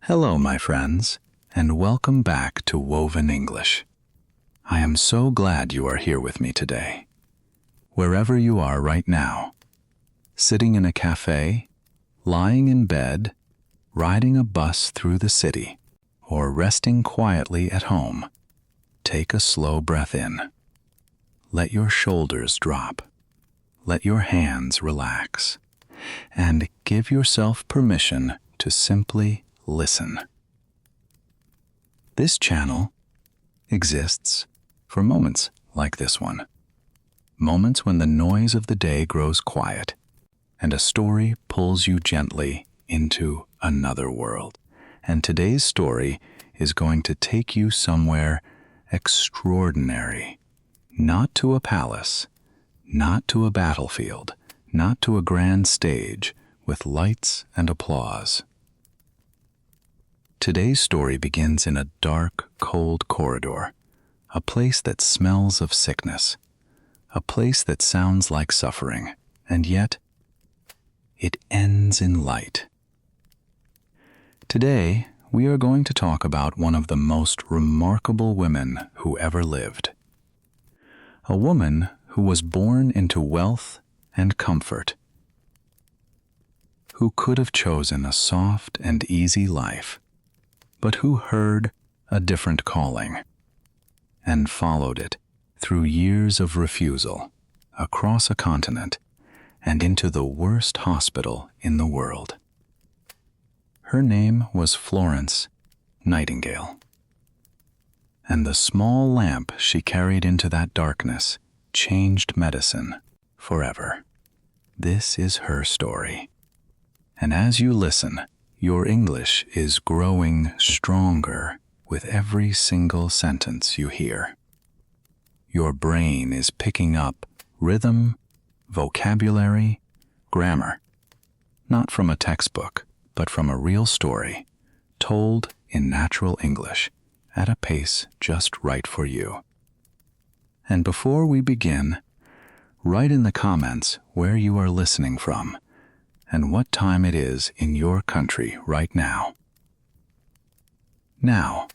Hello, my friends, and welcome back to Woven English. I am so glad you are here with me today. Wherever you are right now, sitting in a cafe, lying in bed, riding a bus through the city, or resting quietly at home, take a slow breath in. Let your shoulders drop. Let your hands relax. And give yourself permission to simply listen. This channel exists for moments like this one. Moments when the noise of the day grows quiet and a story pulls you gently into another world. And today's story is going to take you somewhere extraordinary. Not to a palace, not to a battlefield, not to a grand stage with lights and applause. Today's story begins in a dark, cold corridor, a place that smells of sickness, a place that sounds like suffering, and yet it ends in light. Today, we are going to talk about one of the most remarkable women who ever lived. A woman who was born into wealth and comfort, who could have chosen a soft and easy life, but who heard a different calling and followed it through years of refusal, across a continent, and into the worst hospital in the world. Her name was Florence Nightingale, and the small lamp she carried into that darkness changed medicine forever. This is her story. And as you listen, your English is growing stronger with every single sentence you hear. Your brain is picking up rhythm, vocabulary, grammar, not from a textbook, but from a real story, told in natural English, at a pace just right for you. And before we begin, write in the comments where you are listening from and what time it is in your country right now. Now,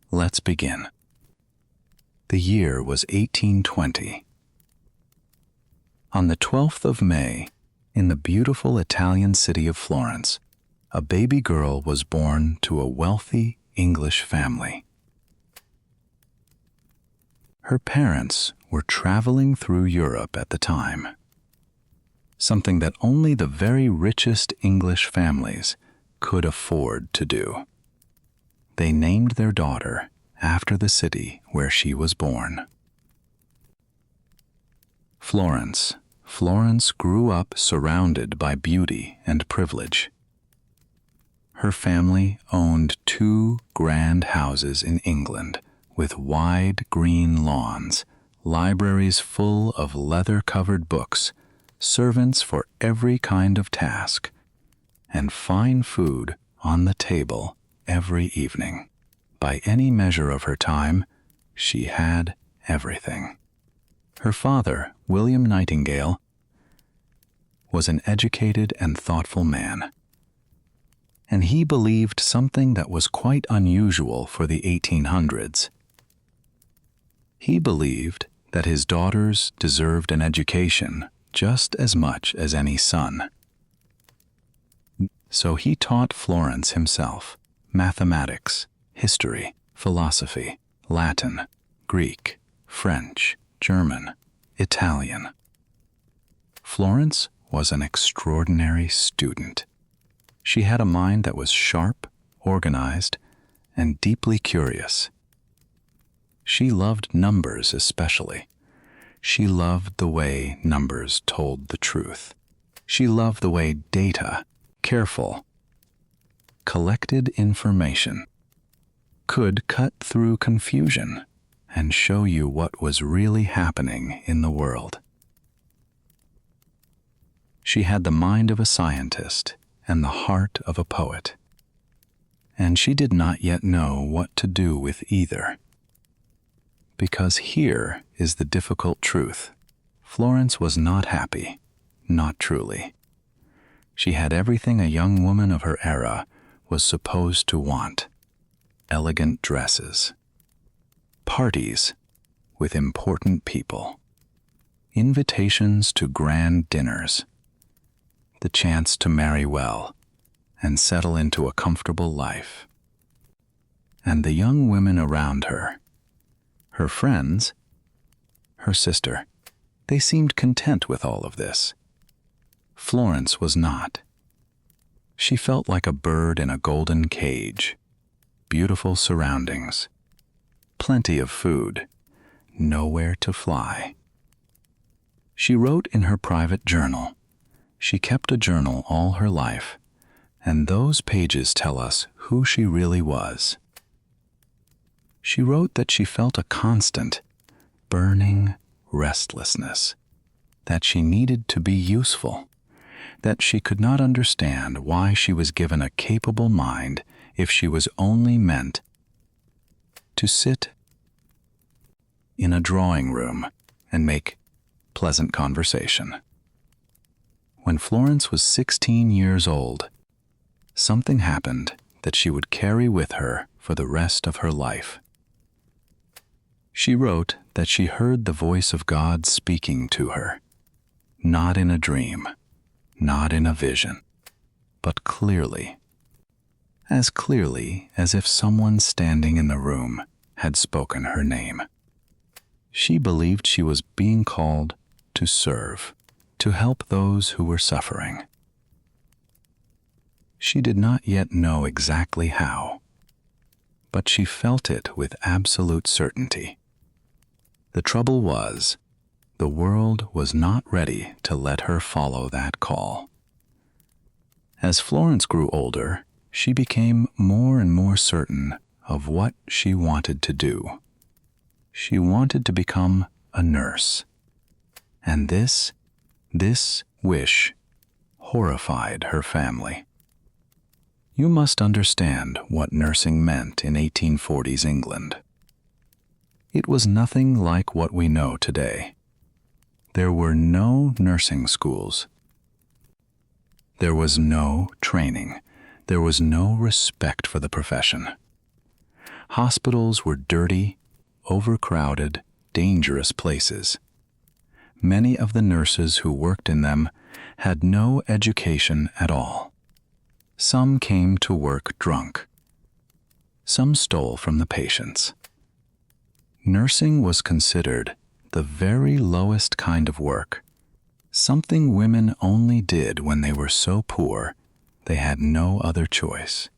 let's begin. The year was 1820. On the 12th of May, in the beautiful Italian city of Florence, a baby girl was born to a wealthy English family. Her parents were traveling through Europe at the time, something that only the very richest English families could afford to do. They named their daughter after the city where she was born. Florence. Florence grew up surrounded by beauty and privilege. Her family owned 2 grand houses in England with wide green lawns, libraries full of leather-covered books, servants for every kind of task, and fine food on the table every evening. By any measure of her time, she had everything. Her father, William Nightingale, was an educated and thoughtful man, and he believed something that was quite unusual for the 1800s. He believed that his daughters deserved an education just as much as any son. So he taught Florence himself mathematics, history, philosophy, Latin, Greek, French, German, Italian. Florence was an extraordinary student. She had a mind that was sharp, organized, and deeply curious. She loved numbers especially. She loved the way numbers told the truth. She loved the way data, careful, collected information, could cut through confusion and show you what was really happening in the world. She had the mind of a scientist and the heart of a poet, and she did not yet know what to do with either. Because here is the difficult truth. Florence was not happy, not truly. She had everything a young woman of her era was supposed to want: elegant dresses, parties with important people, invitations to grand dinners, the chance to marry well and settle into a comfortable life. And the young women around her, her friends, her sister, they seemed content with all of this. Florence was not. She felt like a bird in a golden cage. Beautiful surroundings, plenty of food, nowhere to fly. She wrote in her private journal. She kept a journal all her life, and those pages tell us who she really was. She wrote that she felt a constant, burning restlessness, that she needed to be useful, that she could not understand why she was given a capable mind if she was only meant to sit in a drawing room and make pleasant conversation. When Florence was 16 years old, something happened that she would carry with her for the rest of her life. She wrote that she heard the voice of God speaking to her, not in a dream, not in a vision, but clearly, as clearly as if someone standing in the room had spoken her name. She believed she was being called to serve, to help those who were suffering. She did not yet know exactly how, but she felt it with absolute certainty. The trouble was, the world was not ready to let her follow that call. As Florence grew older, she became more and more certain of what she wanted to do. She wanted to become a nurse. And this wish horrified her family. You must understand what nursing meant in 1840s England. It was nothing like what we know today. There were no nursing schools. There was no training. There was no respect for the profession. Hospitals were dirty, overcrowded, dangerous places. Many of the nurses who worked in them had no education at all. Some came to work drunk. Some stole from the patients. Nursing was considered the very lowest kind of work, something women only did when they were so poor they had no other choice.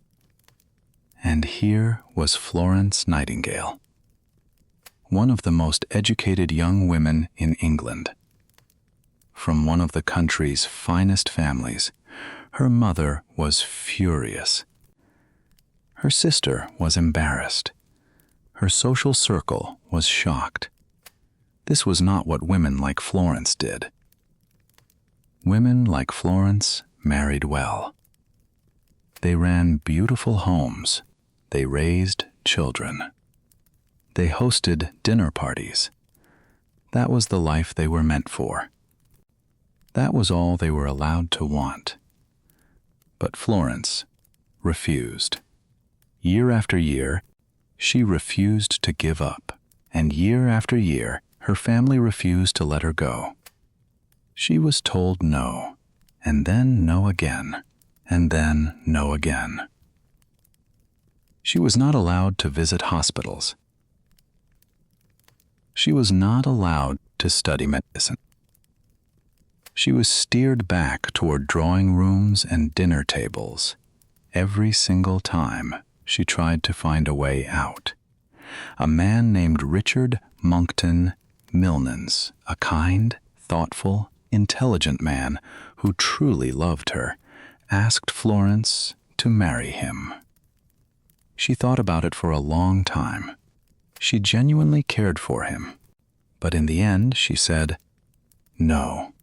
And here was Florence Nightingale, one of the most educated young women in England. From one of the country's finest families, her mother was furious. Her sister was embarrassed. Her social circle was shocked. This was not what women like Florence did. Women like Florence married well. They ran beautiful homes. They raised children. They hosted dinner parties. That was the life they were meant for. That was all they were allowed to want. But Florence refused. Year after year, she refused to give up, and year after year, her family refused to let her go. She was told no, and then no again, and then no again. She was not allowed to visit hospitals. She was not allowed to study medicine. She was steered back toward drawing rooms and dinner tables every single time she tried to find a way out. A man named Richard Monckton Milnes, a kind, thoughtful, intelligent man who truly loved her, asked Florence to marry him. She thought about it for a long time. She genuinely cared for him, but in the end she said, no.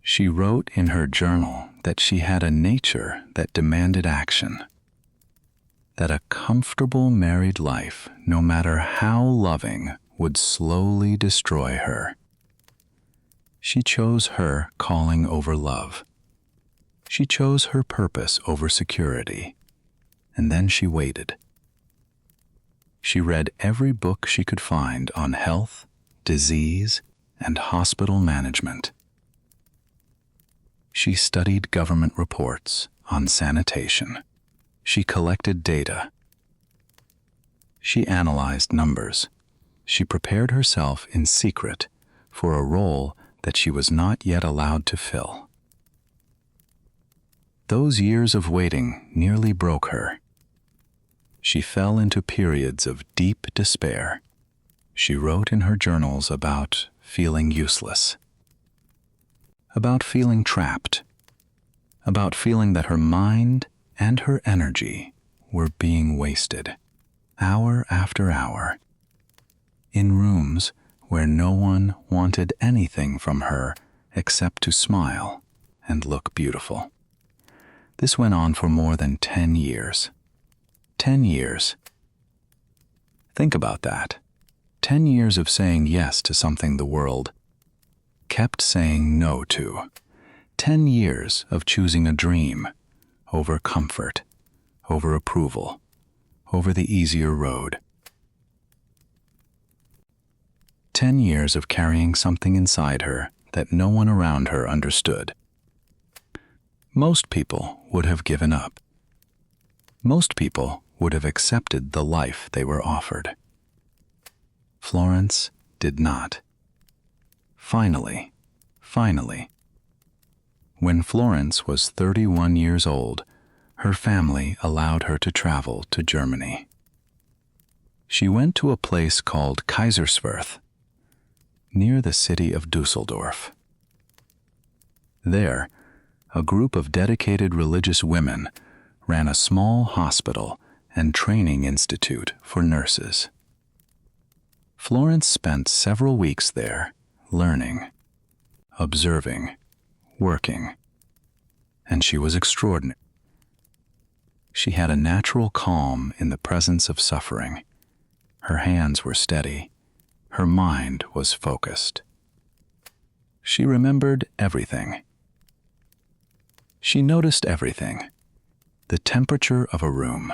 She wrote in her journal that she had a nature that demanded action, that a comfortable married life, no matter how loving, would slowly destroy her. She chose her calling over love. She chose her purpose over security, and then she waited. She read every book she could find on health, disease, and hospital management. She studied government reports on sanitation. She collected data. She analyzed numbers. She prepared herself in secret for a role that she was not yet allowed to fill. Those years of waiting nearly broke her. She fell into periods of deep despair. She wrote in her journals about feeling useless, about feeling trapped, about feeling that her mind and her energy were being wasted, hour after hour, in rooms where no one wanted anything from her except to smile and look beautiful. This went on for more than 10 years. 10 years. Think about that. 10 years of saying yes to something the world kept saying no to. 10 years of choosing a dream over comfort, over approval, over the easier road. 10 years of carrying something inside her that no one around her understood. Most people would have given up. Most people would have accepted the life they were offered. Florence did not. Finally, when Florence was 31 years old, her family allowed her to travel to Germany. She went to a place called Kaiserswerth, near the city of Dusseldorf. There, a group of dedicated religious women ran a small hospital and training institute for nurses. Florence spent several weeks there, learning, observing, working, and she was extraordinary. She had a natural calm in the presence of suffering. Her hands were steady. Her mind was focused. She remembered everything. She noticed everything: the temperature of a room,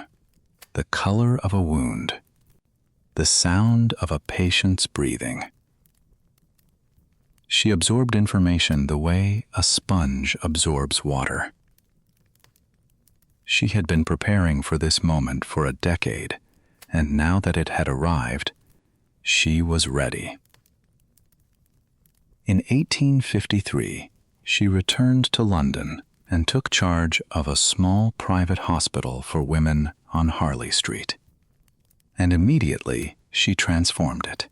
the color of a wound, the sound of a patient's breathing. She absorbed information the way a sponge absorbs water. She had been preparing for this moment for a decade, and now that it had arrived, she was ready. In 1853, she returned to London and took charge of a small private hospital for women on Harley Street. And immediately, she transformed it.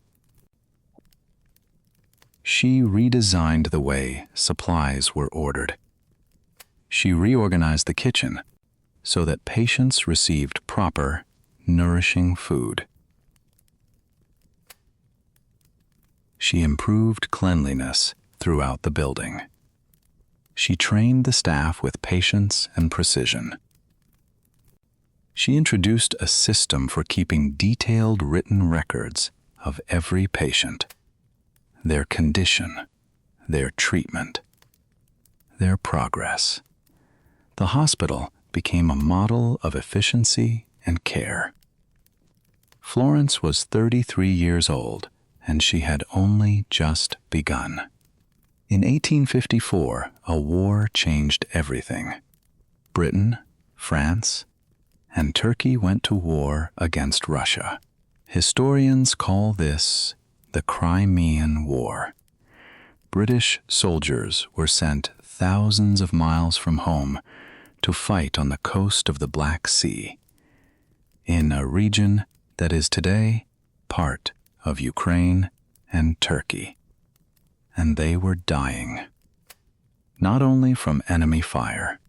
She redesigned the way supplies were ordered. She reorganized the kitchen so that patients received proper, nourishing food. She improved cleanliness throughout the building. She trained the staff with patience and precision. She introduced a system for keeping detailed written records of every patient, their condition, their treatment, their progress. The hospital became a model of efficiency and care. Florence was 33 years old, and she had only just begun. In 1854, a war changed everything. Britain, France, and Turkey went to war against Russia. Historians call this the Crimean War. British soldiers were sent thousands of miles from home to fight on the coast of the Black Sea, in a region that is today part of Ukraine and Turkey. And they were dying, not only from enemy fire.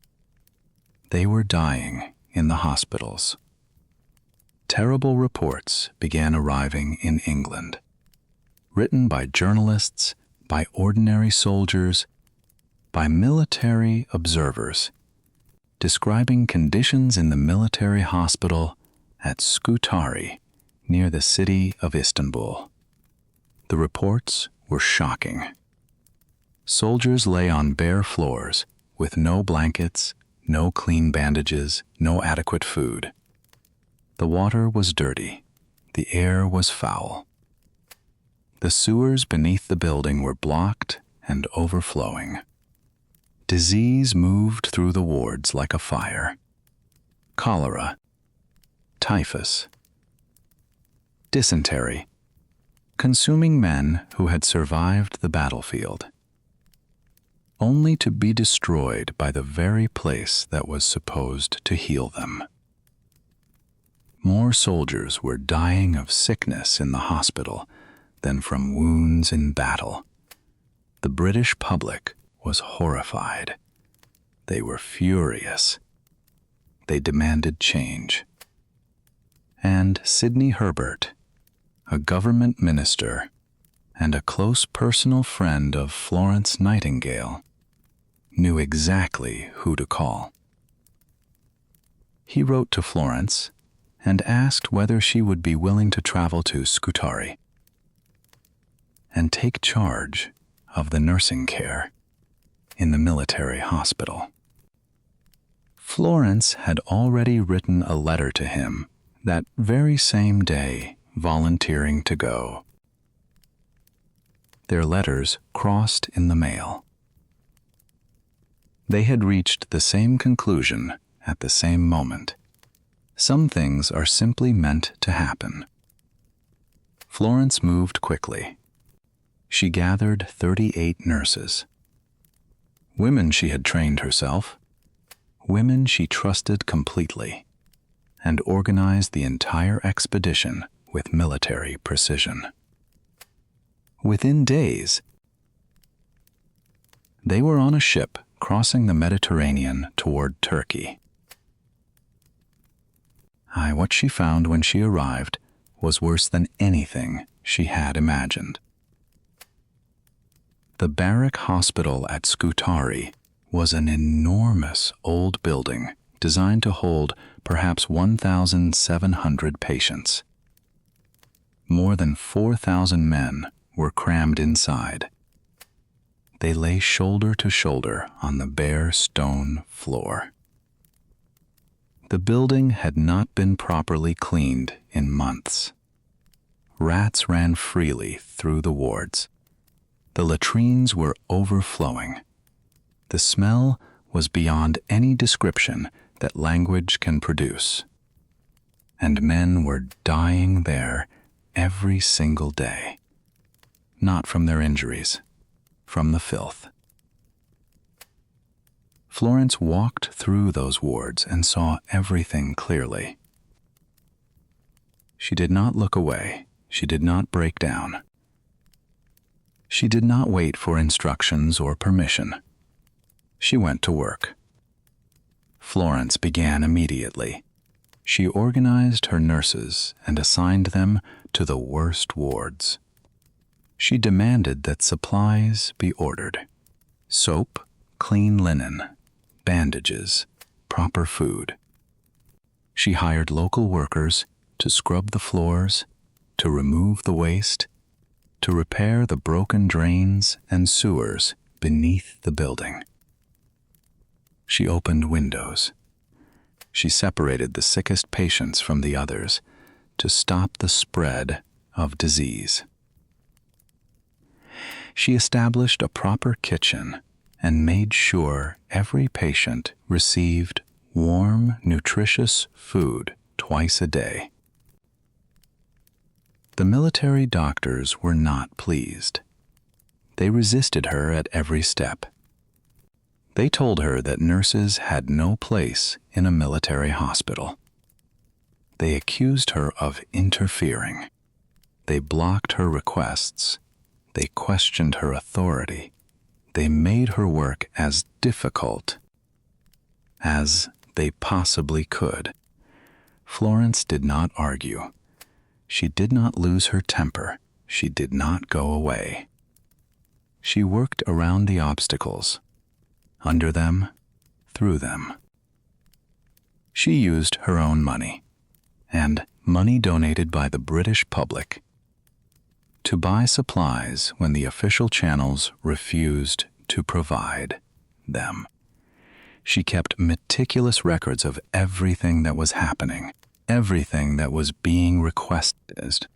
They were dying in the hospitals. Terrible reports began arriving in England, written by journalists, by ordinary soldiers, by military observers, describing conditions in the military hospital at Scutari, near the city of Istanbul. The reports were shocking. Soldiers lay on bare floors with no blankets, no clean bandages, no adequate food. The water was dirty. The air was foul. The sewers beneath the building were blocked and overflowing. Disease moved through the wards like a fire. Cholera, typhus, dysentery, consuming men who had survived the battlefield, only to be destroyed by the very place that was supposed to heal them. More soldiers were dying of sickness in the hospital than from wounds in battle. The British public was horrified. They were furious. They demanded change. And Sidney Herbert, a government minister and a close personal friend of Florence Nightingale, knew exactly who to call. He wrote to Florence and asked whether she would be willing to travel to Scutari and take charge of the nursing care in the military hospital. Florence had already written a letter to him that very same day, volunteering to go. Their letters crossed in the mail. They had reached the same conclusion at the same moment. Some things are simply meant to happen. Florence moved quickly. She gathered 38 nurses. Women she had trained herself, women she trusted completely, and organized the entire expedition with military precision. Within days, they were on a ship crossing the Mediterranean toward Turkey. What she found when she arrived was worse than anything she had imagined. The barrack hospital at Scutari was an enormous old building designed to hold perhaps 1,700 patients. More than 4,000 men were crammed inside. They lay shoulder to shoulder on the bare stone floor. The building had not been properly cleaned in months. Rats ran freely through the wards. The latrines were overflowing. The smell was beyond any description that language can produce. And men were dying there every single day. Not from their injuries, from the filth. Florence walked through those wards and saw everything clearly. She did not look away. She did not break down. She did not wait for instructions or permission. She went to work. Florence began immediately. She organized her nurses and assigned them to the worst wards. She demanded that supplies be ordered: soap, clean linen, bandages, proper food. She hired local workers to scrub the floors, to remove the waste, to repair the broken drains and sewers beneath the building. She opened windows. She separated the sickest patients from the others to stop the spread of disease. She established a proper kitchen and made sure every patient received warm, nutritious food twice a day. The military doctors were not pleased. They resisted her at every step. They told her that nurses had no place in a military hospital. They accused her of interfering. They blocked her requests. They questioned her authority. They made her work as difficult as they possibly could. Florence did not argue. She did not lose her temper. She did not go away. She worked around the obstacles, under them, through them. She used her own money, and money donated by the British public, to buy supplies when the official channels refused to provide them. She kept meticulous records of everything that was happening, everything that was being requested,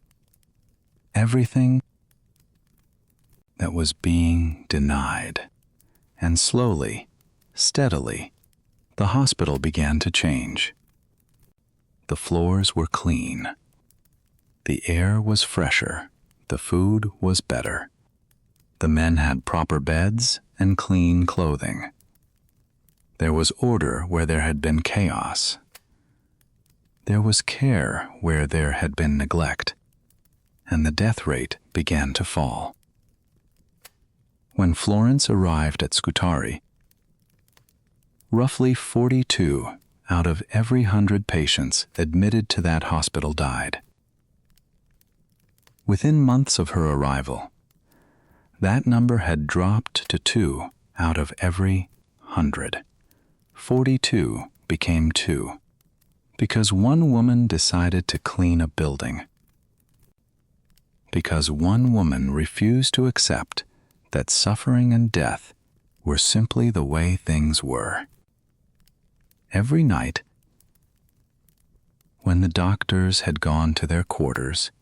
everything that was being denied. And slowly, steadily, the hospital began to change. The floors were clean. The air was fresher. The food was better. The men had proper beds and clean clothing. There was order where there had been chaos. There was care where there had been neglect, and the death rate began to fall. When Florence arrived at Scutari, roughly 42 out of every 100 patients admitted to that hospital died. Within months of her arrival, that number had dropped to 2 out of every 100. 42 became 2, because one woman decided to clean a building. Because one woman refused to accept that suffering and death were simply the way things were. Every night, when the doctors had gone to their quarters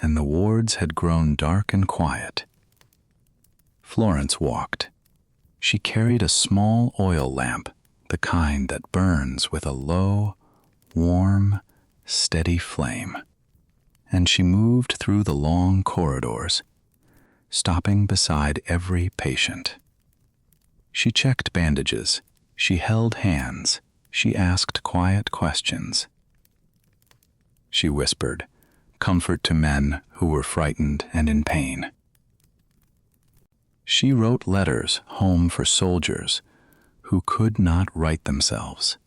and the wards had grown dark and quiet, Florence walked. She carried a small oil lamp, the kind that burns with a low, warm, steady flame, and she moved through the long corridors, stopping beside every patient. She checked bandages, she held hands, she asked quiet questions. She whispered comfort to men who were frightened and in pain. She wrote letters home for soldiers who could not write themselves.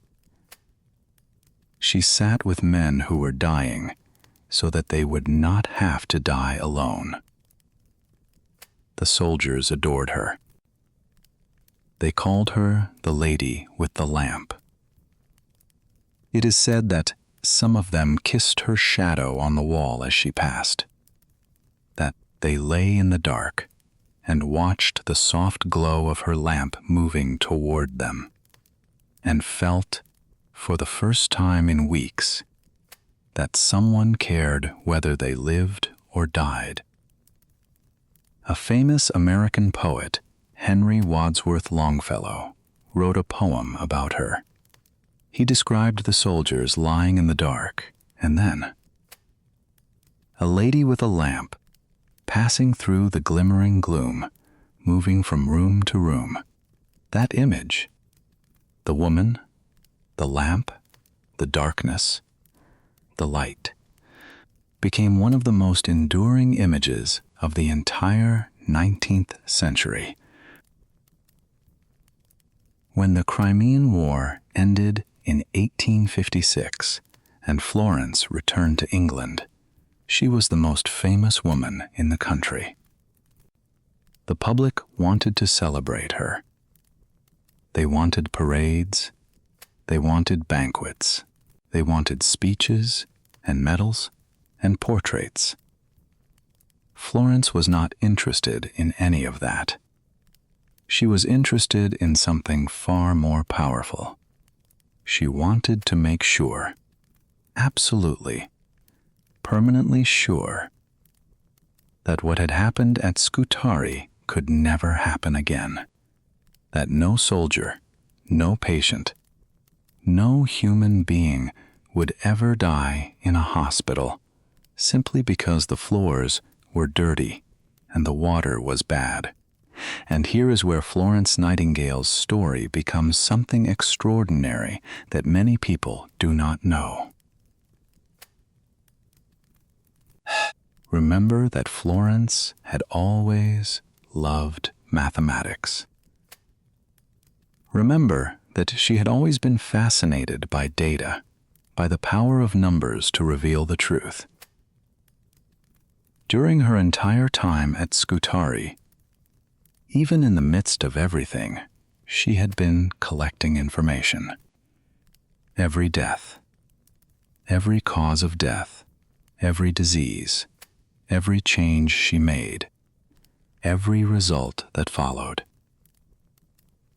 She sat with men who were dying so that they would not have to die alone. The soldiers adored her. They called her the lady with the lamp. It is said that some of them kissed her shadow on the wall as she passed, that they lay in the dark and watched the soft glow of her lamp moving toward them, and felt, for the first time in weeks, that someone cared whether they lived or died. A famous American poet, Henry Wadsworth Longfellow, wrote a poem about her. He described the soldiers lying in the dark, and then a lady with a lamp, passing through the glimmering gloom, moving from room to room. That image, the woman, the lamp, the darkness, the light, became one of the most enduring images of the entire 19th century. When the Crimean War ended in 1856 and Florence returned to England, she was the most famous woman in the country. The public wanted to celebrate her. They wanted parades, they wanted banquets, they wanted speeches and medals and portraits. Florence was not interested in any of that. She was interested in something far more powerful. She wanted to make sure, absolutely, permanently sure, that what had happened at Scutari could never happen again. That no soldier, no patient, no human being would ever die in a hospital simply because the floors were dirty and the water was bad. And here is where Florence Nightingale's story becomes something extraordinary that many people do not know. Remember that Florence had always loved mathematics. Remember that she had always been fascinated by data, by the power of numbers to reveal the truth. During her entire time at Scutari, even in the midst of everything, she had been collecting information. Every death, every cause of death, every disease, every change she made, every result that followed.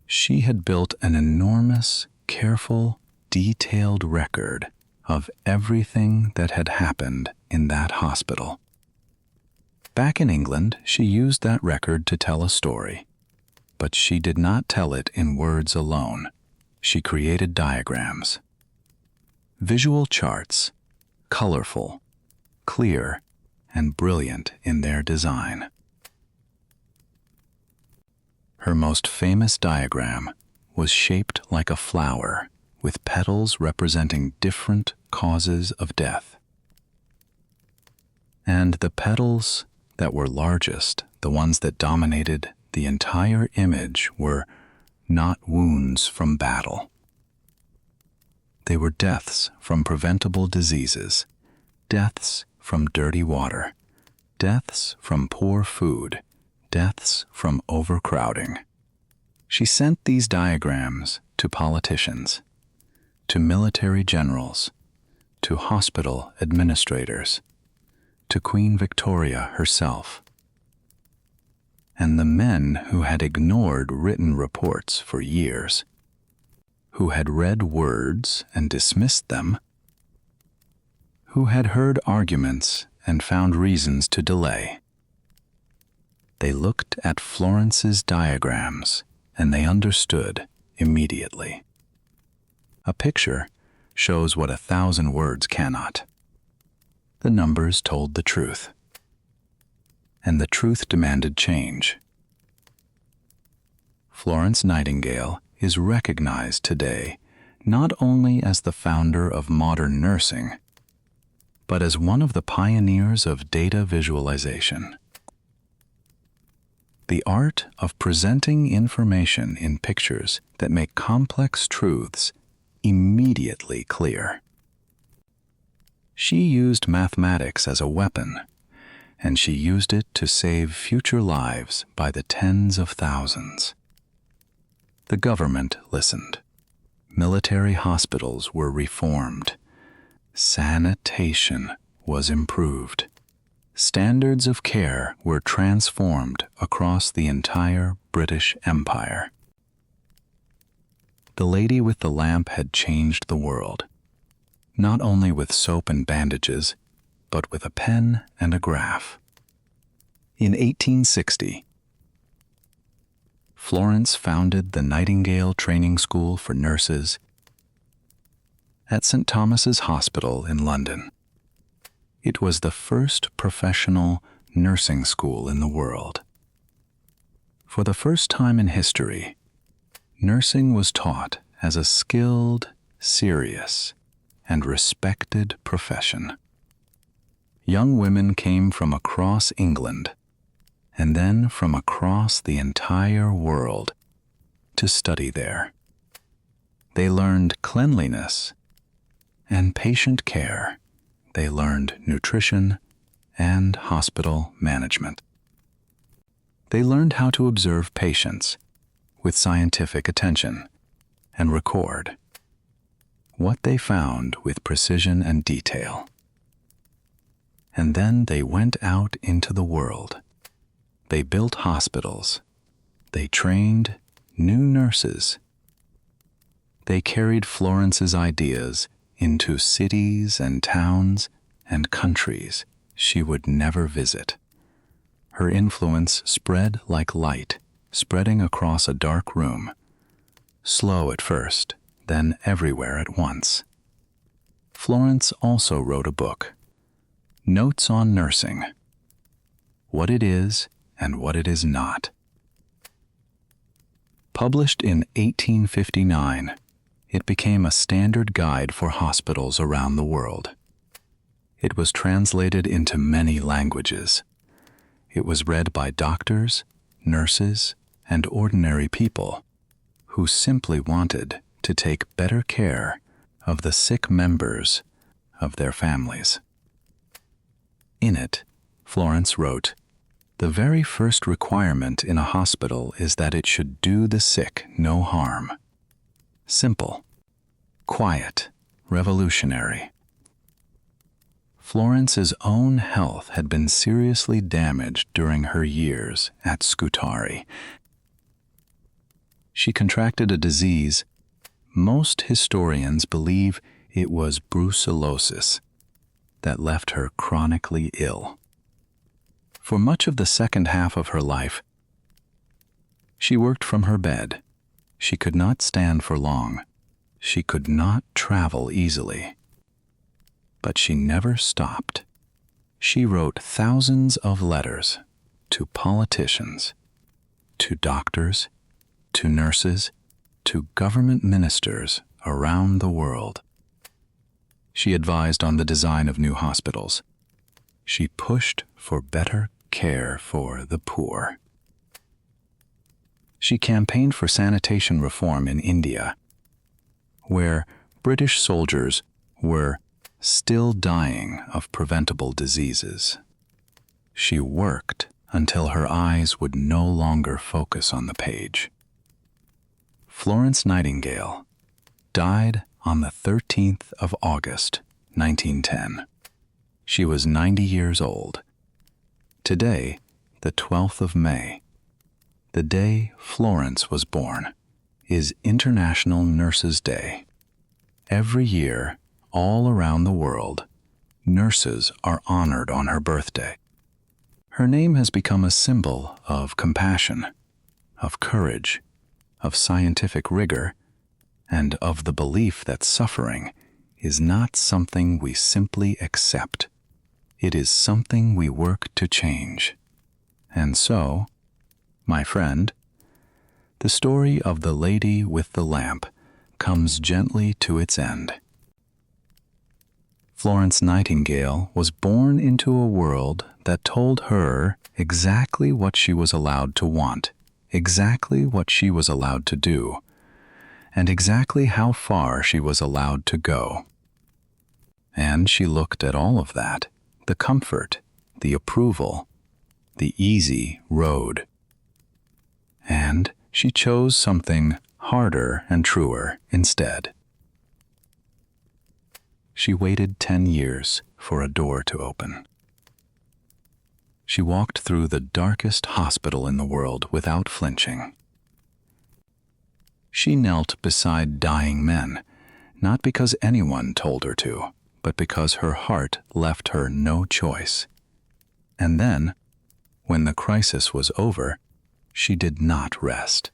She had built an enormous, careful, detailed record of everything that had happened in that hospital. Back in England, she used that record to tell a story, but she did not tell it in words alone. She created diagrams. Visual charts, colorful, clear, and brilliant in their design. Her most famous diagram was shaped like a flower, with petals representing different causes of death. And the petals that were largest, the ones that dominated the entire image, were not wounds from battle. They were deaths from preventable diseases, deaths from dirty water, deaths from poor food, deaths from overcrowding. She sent these diagrams to politicians, to military generals, to hospital administrators, to Queen Victoria herself, and the men who had ignored written reports for years, who had read words and dismissed them, who had heard arguments and found reasons to delay. They looked at Florence's diagrams and they understood immediately. A picture shows what 1,000 words cannot. The numbers told the truth, and the truth demanded change. Florence Nightingale is recognized today not only as the founder of modern nursing, but as one of the pioneers of data visualization. The art of presenting information in pictures that make complex truths immediately clear. She used mathematics as a weapon, and she used it to save future lives by the tens of thousands. The government listened. Military hospitals were reformed. Sanitation was improved. Standards of care were transformed across the entire British Empire. The lady with the lamp had changed the world, not only with soap and bandages, but with a pen and a graph. In 1860, Florence founded the Nightingale Training School for nurses at St. Thomas's Hospital in London. It was the first professional nursing school in the world. For the first time in history, nursing was taught as a skilled, serious, and respected profession. Young women came from across England and then from across the entire world to study there. They learned cleanliness and patient care. They learned nutrition and hospital management. They learned how to observe patients with scientific attention and record what they found with precision and detail. And then they went out into the world. They built hospitals. They trained new nurses. They carried Florence's ideas into cities and towns and countries she would never visit. Her influence spread like light, spreading across a dark room, slow at first, then everywhere at once. Florence also wrote a book, Notes on Nursing: What It Is and What It Is Not. Published in 1859, it became a standard guide for hospitals around the world. It was translated into many languages. It was read by doctors, nurses, and ordinary people who simply wanted to take better care of the sick members of their families. In it, Florence wrote, "The very first requirement in a hospital is that it should do the sick no harm. Simple, quiet, revolutionary." Florence's own health had been seriously damaged during her years at Scutari, She contracted a disease. Most historians believe it was brucellosis that left her chronically ill. For much of the second half of her life, she worked from her bed. She could not stand for long. She could not travel easily. But she never stopped. She wrote thousands of letters to politicians, to doctors, to nurses, to government ministers around the world. She advised on the design of new hospitals. She pushed for better care for the poor. She campaigned for sanitation reform in India, where British soldiers were still dying of preventable diseases. She worked until her eyes would no longer focus on the page. Florence Nightingale died on the 13th of August, 1910. She was 90 years old. Today, the 12th of May, the day Florence was born, is International Nurses' Day. Every year, all around the world, nurses are honored on her birthday. Her name has become a symbol of compassion, of courage, of scientific rigor, and of the belief that suffering is not something we simply accept. It is something we work to change. And so, my friend, the story of the lady with the lamp comes gently to its end. Florence Nightingale was born into a world that told her exactly what she was allowed to want, exactly what she was allowed to do, and exactly how far she was allowed to go. And she looked at all of that, the comfort, the approval, the easy road. And she chose something harder and truer instead. She waited 10 years for a door to open. She walked through the darkest hospital in the world without flinching. She knelt beside dying men, not because anyone told her to, but because her heart left her no choice. And then, when the crisis was over, she did not rest.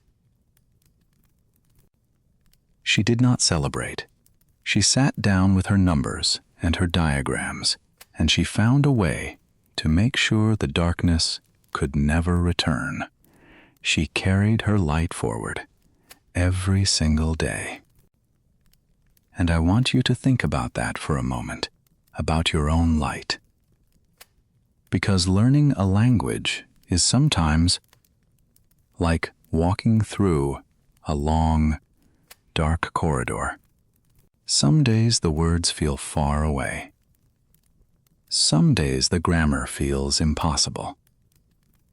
She did not celebrate. She sat down with her numbers and her diagrams, and she found a way to make sure the darkness could never return. She carried her light forward every single day. And I want you to think about that for a moment, about your own light. Because learning a language is sometimes like walking through a long, dark corridor. Some days the words feel far away. Some days the grammar feels impossible.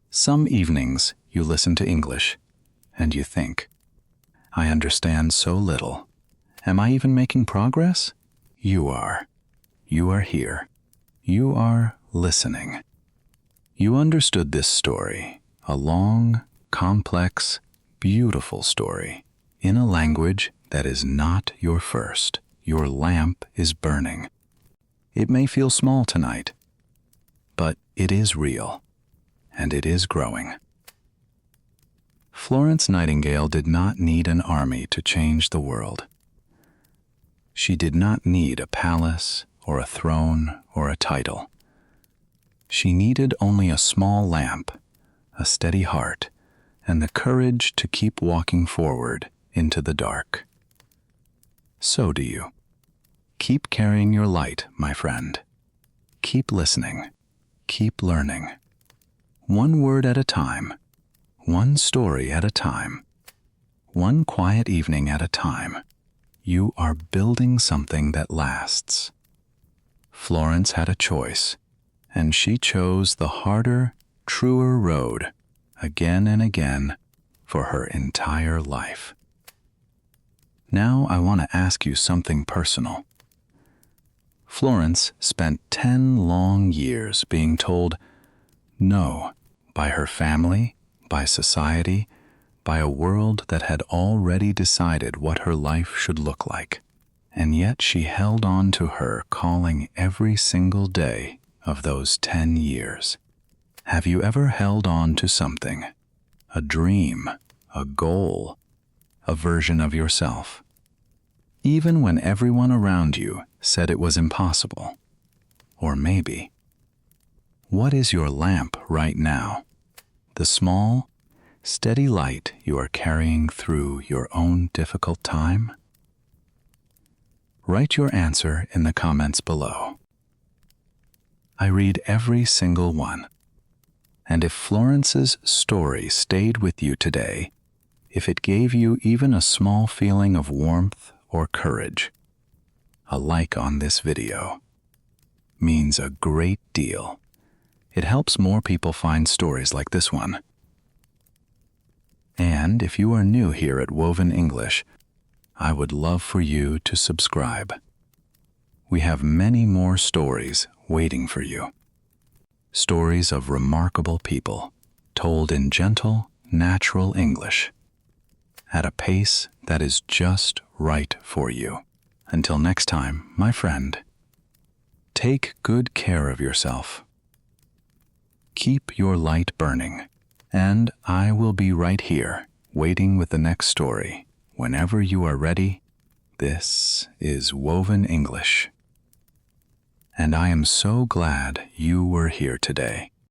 Some evenings you listen to English and you think, I understand so little. Am I even making progress? You are. You are here. You are listening. You understood this story, a long, complex, beautiful story, in a language that is not your first. Your lamp is burning. It may feel small tonight, but it is real, and it is growing. Florence Nightingale did not need an army to change the world. She did not need a palace or a throne or a title. She needed only a small lamp, a steady heart, and the courage to keep walking forward into the dark. So do you. Keep carrying your light, my friend. Keep listening. Keep learning. One word at a time. One story at a time. One quiet evening at a time. You are building something that lasts. Florence had a choice, and she chose the harder, truer road again and again for her entire life. Now I want to ask you something personal. Florence spent 10 long years being told no by her family, by society, by a world that had already decided what her life should look like. And yet she held on to her calling every single day of those 10 years. Have you ever held on to something? A dream, a goal, a version of yourself? Even when everyone around you said it was impossible. Or maybe. What is your lamp right now? The small, steady light you are carrying through your own difficult time? Write your answer in the comments below. I read every single one. And if Florence's story stayed with you today, if it gave you even a small feeling of warmth or courage, a like on this video means a great deal. It helps more people find stories like this one. And if you are new here at Woven English, I would love for you to subscribe. We have many more stories waiting for you. Stories of remarkable people, told in gentle, natural English, at a pace that is just right for you. Until next time, my friend, take good care of yourself. Keep your light burning, and I will be right here, waiting with the next story. Whenever you are ready, this is Woven English. And I am so glad you were here today.